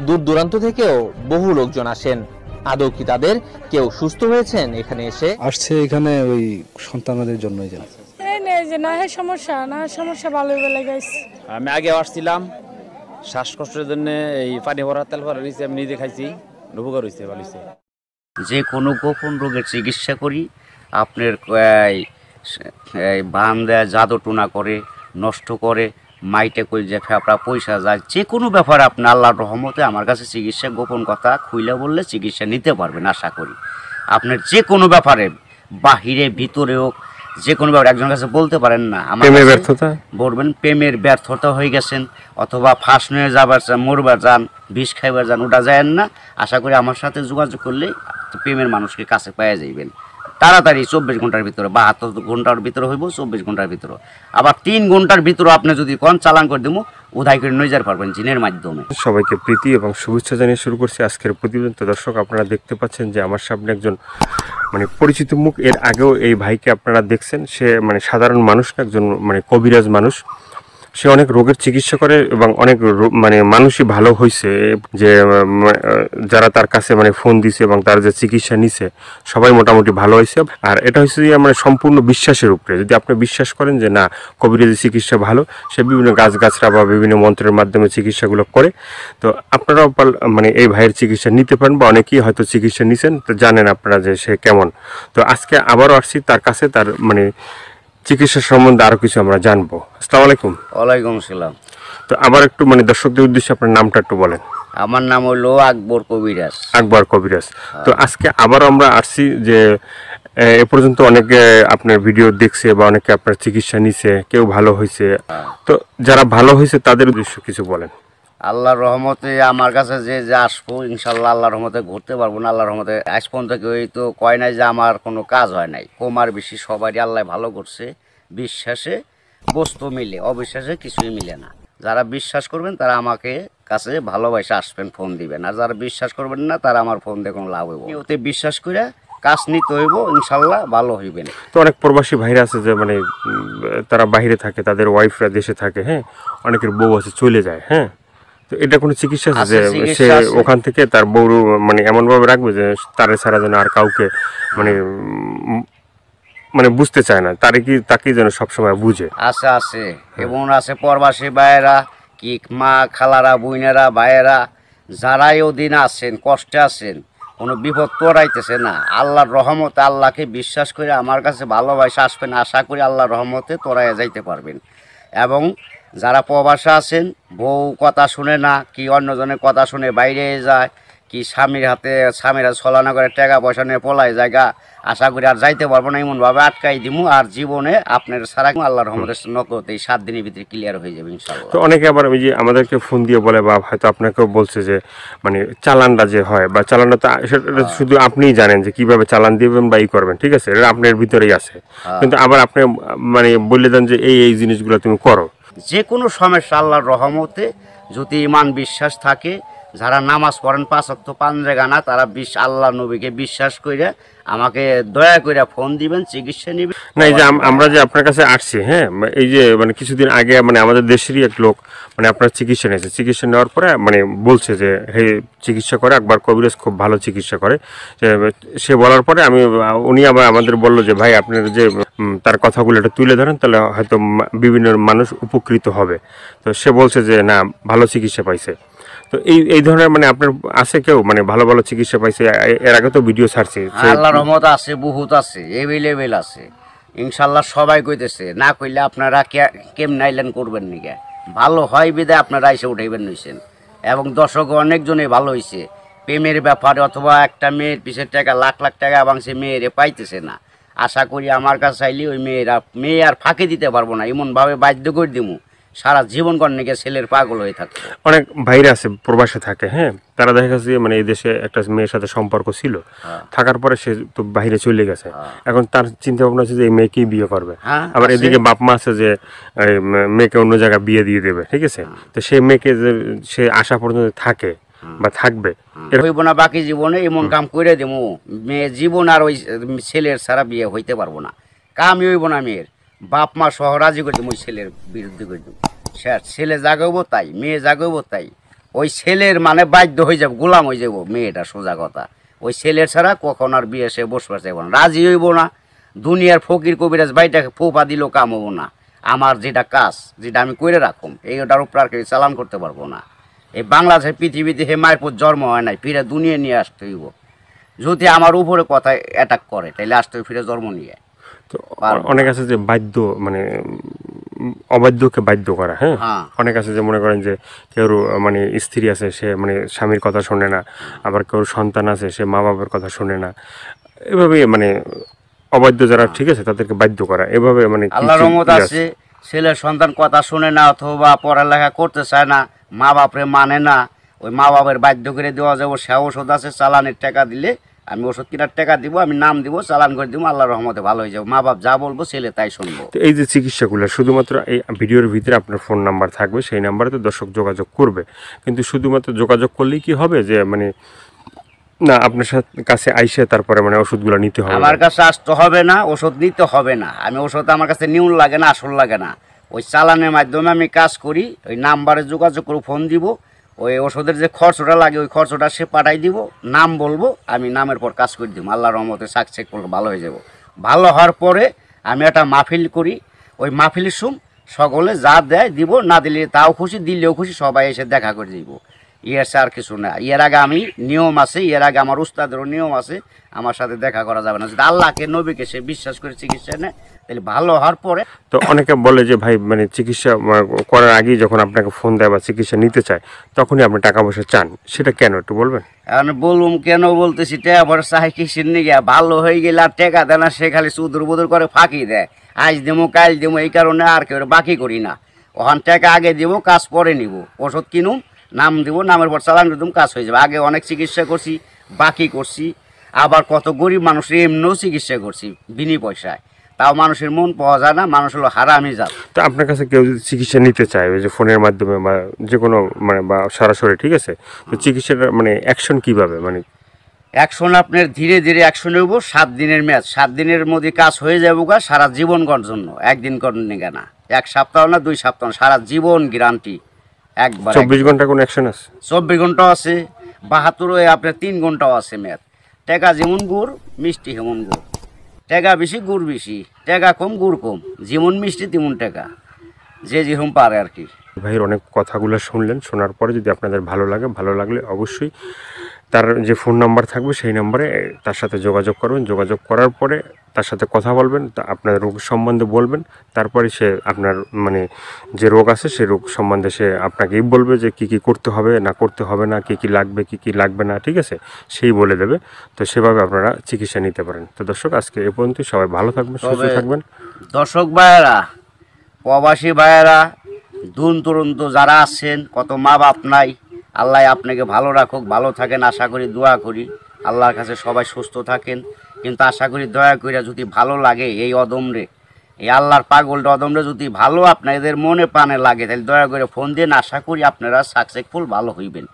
দূর দূরান্ত থেকেও বহু লোকজন আসেন। আদৌ কি তাদের কেউ সুস্থ হয়েছেন এখানে এসে? আসছে এখানে ওই সন্তানদের জন্যই যেন সমস্যা ভালো লাগাইছে। আমি আগে আসছিলাম শ্বাসকষ্টের জন্য, এই পানি ভরা তেল ভরা নিয়েছি, আমি নিজে খাইছি, উপকার হয়েছে, ভালো হয়েছে। যে কোনো গোপন রোগের চিকিৎসা করি। আপনার বান দেয়, জাদু টুনা করে, নষ্ট করে, মাইটে করে যে ফেপড়া পয়সা যায়, যে কোনো ব্যাপারে আপনি আল্লাহর রহমতে আমার কাছে চিকিৎসা, গোপন কথা খুইলা বললে চিকিৎসা নিতে পারবেন। আশা করি আপনার যে কোনো ব্যাপারে, বাহিরে ভিতরে হোক, যে কোনো ব্যাপারে একজনের কাছে বলতে পারেন না আমার ব্যর্থতা বলবেন, প্রেমের ব্যর্থতা হয়ে গেছেন, অথবা ফাঁস নিয়ে যাবার চান, মরবার যান, বিষ খাইবার যান, ওটা যায় না। আশা করি আমার সাথে যোগাযোগ করলে প্রেমের মানুষকে কাছে পেয়ে যাইবেন তাড়াতাড়ি। 24 ঘন্টার ভিতরে, 72 ঘন্টার ভিতরে হইব, 24 ঘন্টার ভিতরে। আবার 3 ঘন্টার ভিতরে আপনি যদি কোন চালান করে দেবো, উধাই করে নিয়ে যেতে পারবেন জিনের মাধ্যমে। সবাইকে প্রীতি এবং শুভেচ্ছা জানিয়ে শুরু করছি আজকের প্রতিবেদন। তো দর্শক, আপনারা দেখতে পাচ্ছেন যে আমার সামনে একজন পরিচিত মুখ। এর আগেও এই ভাইকে আপনারা দেখছেন। সে সাধারণ মানুষ না, একজন কবিরাজ মানুষ। সে অনেক রোগের চিকিৎসা করে এবং অনেক মানুষই ভালো হয়েছে। যে যারা তার কাছে ফোন দিছে এবং তার যে চিকিৎসা নিছে, সবাই মোটামুটি ভালো হয়েছে। আর এটা হচ্ছে যে সম্পূর্ণ বিশ্বাসের উপরে। যদি আপনি বিশ্বাস করেন যে না, কবিরাজি চিকিৎসা ভালো, সে বিভিন্ন গাছগাছরা বা বিভিন্ন মন্ত্রের মাধ্যমে চিকিৎসাগুলো করে, তো আপনারাও এই ভাইয়ের চিকিৎসা নিতে পারেন, বা অনেকেই হয়তো চিকিৎসা নিছেন, তো জানেন আপনারা যে সে কেমন। তো আজকে আবারও আসছি তার কাছে, তার চিকিৎসা সম্বন্ধে আরো কিছু আমরা জানবো। আসসালামু আলাইকুম। ওয়ালাইকুম আসসালাম। তো আবার একটু দর্শকদের উদ্দেশ্যে আপনার নামটা একটু বলেন। আমার নাম হলো আকবর কবিরাজ। আকবর কবিরাজ। তো আজকে আবারও আমরা আসছি যে এ পর্যন্ত অনেকে আপনার ভিডিও দেখছে বা অনেকে আপনার চিকিৎসা নিছে, কেউ ভালো হয়েছে। তো যারা ভালো হয়েছে তাদের উদ্দেশ্যে কিছু বলেন। আল্লাহর রহমতে আমার কাছে যে আসবো, ইনশাল্লাহ আল্লাহর রহমতে ঘুরতে পারবো না। আল্লাহর রহমতে আজ পর্যন্ত কেউ তো কয় নাই যে আমার কোনো কাজ হয় নাই। কমার বেশি সবারই আল্লাহ ভালো করছে। বিশ্বাসে বস্তু মিলে, অবিশ্বাসে কিছুই মিলে না। যারা বিশ্বাস করবেন তারা আমাকে কাছে ভালোবাসে আসবেন, ফোন দিবেন। আর যারা বিশ্বাস করবেন না, তারা আমার ফোন দিয়ে কোনো লাভ হইব। ওতে বিশ্বাস করে কাজ নিতে হইব, ইনশাল্লাহ ভালো হইবেন। তো অনেক প্রবাসী ভাইরা আছে যে তারা বাইরে থাকে, তাদের ওয়াইফরা দেশে থাকে, হ্যাঁ, অনেকের বউ আছে চলে যায়, হ্যাঁ। তো এটা কোনো চিকিৎসা আছে যে সে ওখান থেকে তার বউ এমন ভাবে রাখবে যে তারে ছাড়া যেন আর কাউকে বুঝতে চায় না, তাকে যেন সবসময় বুঝে? আছে আছে, এবং আছে প্রবাসী ভাইয়েরা, কি মা খালারা, বোনেরা, ভাইয়েরা, যারাই ওদিন আছেন, কষ্টে আছেন, কোনো বিপদ তোরাইতেছে না, আল্লাহর রহমতে আল্লাহকে বিশ্বাস করে আমার কাছে ভালোবাসা আসবেন। আশা করি আল্লাহর রহমতে তোরাইয়া যাইতে পারবেন। এবং যারা প্রবাসে আছেন, বউ কথা শুনে না, কি অন্যজনের কথা শুনে বাইরে যায়, কি স্বামীরা ছলনা করে টাকা পয়সা নিয়ে পলায় জায়গা, আশা করি আর যাইতে পারবো না, এমনভাবে আটকাই দিমু। আর জীবনে আপনার সারা আল্লাহর রহমতের নকতে 7 দিনের ভিতরে ক্লিয়ার হয়ে যাবে ইনশাআল্লাহ। তো অনেকে আবার ওই যে আমাদেরকে ফোন দিয়ে বলে, বা হয়তো আপনাকেও বলছে যে চালানটা যে হয়, বা চালানটা তো সেটা শুধু আপনিই জানেন যে কিভাবে চালান দিবেন বা ই করবেন, ঠিক আছে, এটা আপনার ভিতরেই আছে। কিন্তু আবার আপনি বলে দেন যে এই জিনিসগুলো তুমি করো। যে কোনো সমস্যা আল্লাহর রহমতে যদি ইমান বিশ্বাস থাকে, যারা নামাজ পড়েন 5 ওয়াক্ত 5 জায়গা, তারা আল্লাহ নবীকে বিশ্বাস করে আমাকে দয়া করে ফোন দিবেন, চিকিৎসা নেবেন। না, এই যে আমরা যে আপনার কাছে আসছি, হ্যাঁ, এই যে কিছুদিন আগে আমাদের দেশেরই এক লোক আপনার চিকিৎসা নিয়েছে। চিকিৎসা নেওয়ার পরে বলছে যে হে, চিকিৎসা করে আকবর কবিরাজ, খুব ভালো চিকিৎসা করে। সে বলার পরে উনি আবার আমাদের বললো যে ভাই, আপনার যে তার কথাগুলো এটা তুলে ধরেন, তাহলে হয়তো বিভিন্ন মানুষ উপকৃত হবে। তো সে বলছে যে না, ভালো চিকিৎসা পাইছে। তো এই ধরনের আপনার আছে কেউ ভালো ভালো চিকিৎসা পাইছে? এর আগে তো ভিডিও ছাড়ছে। আল্লাহর রহমত আছে, বহুত আছে, এভেলেবেল আছে ইনশাআল্লাহ। সবাই কইতেছে, না কইলে আপনারা কেমন আইলেন করবেন নিকে, ভালো হয় বিদায় আপনারা এসে উঠাইবেন নিছেন। এবং দর্শক অনেকজনই ভালো হয়েছে প্রেমের ব্যাপারে, অথবা একটা মেয়ের পিছের টাকা লাখ লাখ টাকা এবং সে মেয়েরে পাইতেছে না। আশা করি আমার কাছে চাইলে ওই মেয়ে আর ফাঁকি দিতে পারবো না, এমনভাবে বাধ্য করে দিমু সারা জীবন কর্ণিকে ছেলের পাগল হয়ে থাকে। অনেক ভাইরা আছে প্রবাসে থাকে, হ্যাঁ, তারা দেখা গেছে এই দেশে একটা মেয়ের সাথে সম্পর্ক ছিল, থাকার পরে সে তো বাইরে চলে গেছে। এখন তার চিন্তা ভাবনা আছে যে এই মেয়েকেই বিয়ে করবে। আবার এদিকে বাপ মা আছে যে মেয়েকে অন্য জায়গায় বিয়ে দিয়ে দেবে, ঠিক আছে। তো সেই মেয়েকে যে সে আশা পর্যন্ত থাকে বা থাকবে, হইব না বাকি জীবনে, এমন কাম করে দেবো মেয়ে জীবন আর ওই ছেলের ছাড়া বিয়ে হইতে পারবো না। কামই হইব না, মেয়ের বাপ মা সহ রাজি করে দেবো, ওই ছেলের বিরুদ্ধে করে দেবো। ছেলে জাগাইব তাই, মেয়ে জাগাইব তাই, ওই ছেলের মানে বাধ্য হয়ে যাবো, গোলাম হয়ে যাবো মেয়েটা, সোজা কথা। ওই ছেলের ছাড়া কখন আর বিয়ে সে বসবার চাইব না, রাজি হইব না। দুনিয়ার ফকির কবিরাজ বাইটাকে ফোপা দিলেও কাম হবো না। আমার যেটা কাজ, যেটা আমি করে রাখুম, এইটার উপর আর কেউ চালান করতে পারবো না। এই বাংলাদেশের পৃথিবীতে হে মায়ের পর জন্ম হয় নাই, ফিরে দুনিয়া নিয়ে আসতে হইব। যদি আমার উপরে কথা অ্যাটাক করে তাহলে আসতে হইব ফিরে জন্ম নিয়ে। তো অনেক আছে যে বাধ্য, মানে অবাধ্যকে বাধ্য করা, হ্যাঁ। হ্যাঁ। অনেক আছে যে মনে করেন যে কেউ মানে স্ত্রী আছে, সে মানে স্বামীর কথা শোনে না, আবার কেউ সন্তান আছে, সে মা বাবার কথা শোনে না, এভাবে মানে অবাধ্য যারা, ঠিক আছে, তাদেরকে বাধ্য করা, এভাবে মানে আল্লাহর রহমত আছে, ছেলের সন্তান কথা শুনে না অথবা পড়ালেখা করতে চায় না, মা বাপরে মানে না, ওই মা বাপের বাধ্য করে দেওয়া যাবো। সে ওষুধ আছে, চালানের টাকা দিলে আমি ওষুধ কেনার টাকা দিব, আমি নাম দিব, চালান করে দিব, আল্লাহর রহমতে ভালো হয়ে যাবো। মা বাপ যা বলবো ছেলে তাই শুনবো। তো এই যে চিকিৎসাগুলো শুধুমাত্র এই ভিডিওর ভিতরে আপনার ফোন নাম্বার থাকবে, সেই নাম্বারে তো দর্শক যোগাযোগ করবে, কিন্তু শুধুমাত্র যোগাযোগ করলেই কি হবে যে মানে না আপনার কাছে আইসে তারপরে মানে ওষুধগুলো নিতে হবে? আমার কাছে আসতে হবে না, ওষুধ নিতে হবে না। আমি ওষুধ আমার কাছে নিউন লাগে না, আসল লাগে না। ওই চালানের মাধ্যমে আমি কাজ করি, ওই নাম্বারে যোগাযোগ করে ফোন দিব, ওই ওষুধের যে খরচটা লাগে ওই খরচটা সে পাঠাই দিব, নাম বলবো, আমি নামের পর কাজ করে দিব। আল্লাহর রহমতে সাকসেস করলে ভালো হয়ে যাব। ভালো হওয়ার পরে আমি একটা মাহফিল করি, ওই মাহফিলের সুম সকলে যা দেয় দিব, না দিলে তাও খুশি, দিলেও খুশি, সবাই এসে দেখা করে দিব। ইয়ের আর কিছু না। এর আগে আমি নিয়ম আছে, এর আগে আমার উস্তাদেরও নিয়ম আছে, আমার সাথে দেখা করা যাবে না। যদি আল্লাহকে নবীকে সে বিশ্বাস করে চিকিৎসা নেয় তাহলে ভালো হওয়ার পরে। তো অনেকে বলে যে ভাই মানে চিকিৎসা করার আগেই যখন আপনাকে ফোন দেয় বা চিকিৎসা নিতে চায় তখনই আপনি টাকা পয়সা চান, সেটা কেন একটু বলবেন? এখন বলুম কেন বলতেছি, টাকা পয়সা চাই কিসের নিয়ে? ভালো হয়ে গেলে আর টাকা দেয় না, সে খালি চুদুর বুদুর করে ফাঁকি দেয়, আজ দেবো কাল দেবো, এই কারণে আর কেউ বাকি করি না। ওখান টাকা আগে দিব, কাজ পরে নিব। ওষুধ কিনুম, নাম দিব, নামের পর চালান দিতাম, কাজ হয়ে যাবে। আগে অনেক চিকিৎসা করছি, বাকি করছি, আবার কত গরিব মানুষের এমনিও চিকিৎসা করছি বিনি পয়সায়, তাও মানুষের মন পাওয়া যায় না, মানুষ হলো হারামি জাত। তো আপনার কাছে কেউ যদি চিকিৎসা নিতে চায় ওই যে ফোনের মাধ্যমে বা যে কোনো মানে বা সরাসরি, ঠিক আছে, তো চিকিৎসার মানে অ্যাকশন কিভাবে, মানে অ্যাকশন আপনার ধীরে ধীরে অ্যাকশন হইব। 7 দিনের ম্যাচ, 7 দিনের মধ্যে কাজ হয়ে যাবো গা, সারা জীবন করার জন্য। একদিন করেন না, 1 সপ্তাহ না 2 সপ্তাহ, সারা জীবন গ্যারান্টি। একবার 24 ঘন্টা কোনো অ্যাকশন আছে? 24 ঘন্টাও আছে, 72 আপনার 3 ঘন্টাও আছে ম্যাচ। টাকা যেমন গুড়, মিষ্টি হেমন গুড়। টাকা বেশি, গুড় বেশি, টাকা কম, গুড় কম, যেমন মিষ্টি তেমন টাকা, যে যেরকম পারে আর কি। ভাইয়ের অনেক কথাগুলো শুনলেন, শোনার পরে যদি আপনাদের ভালো লাগে, ভালো লাগলে অবশ্যই তার যে ফোন নাম্বার থাকবে সেই নাম্বারে তার সাথে যোগাযোগ করবেন। যোগাযোগ করার পরে তার সাথে কথা বলবেন, তা আপনার রোগ সম্বন্ধে বলবেন, তারপরে সে আপনার মানে যে রোগ আছে সেই রোগ সম্বন্ধে সে আপনাকেই বলবে যে কী কী করতে হবে না করতে হবে না, কী কী লাগবে কী কী লাগবে না, ঠিক আছে, সেই বলে দেবে। তো সেভাবে আপনারা চিকিৎসা নিতে পারেন। তো দর্শক আজকে এ পর্যন্তই, সবাই ভালো থাকবেন, সুস্থ থাকবেন। দর্শক ভাইয়েরা, প্রবাসী ভাইয়েরা, দূর দূরান্ত যারা আছেন, কত মা বাপ নাই, আল্লাহ আপনাকে ভালো রাখুক, ভালো থাকেন আশা করি, দোয়া করি আল্লাহর কাছে সবাই সুস্থ থাকেন। কিন্তু আশা করি দয়া করে যদি ভালো লাগে এই অদমরে, এই আল্লাহর পাগলটা অদমরে যদি ভালো আপনাদের মনে প্রাণে লাগে, তাহলে দয়া করে ফোন দিন। আশা করি আপনারা সাকসেসফুল ভালো হইবেন।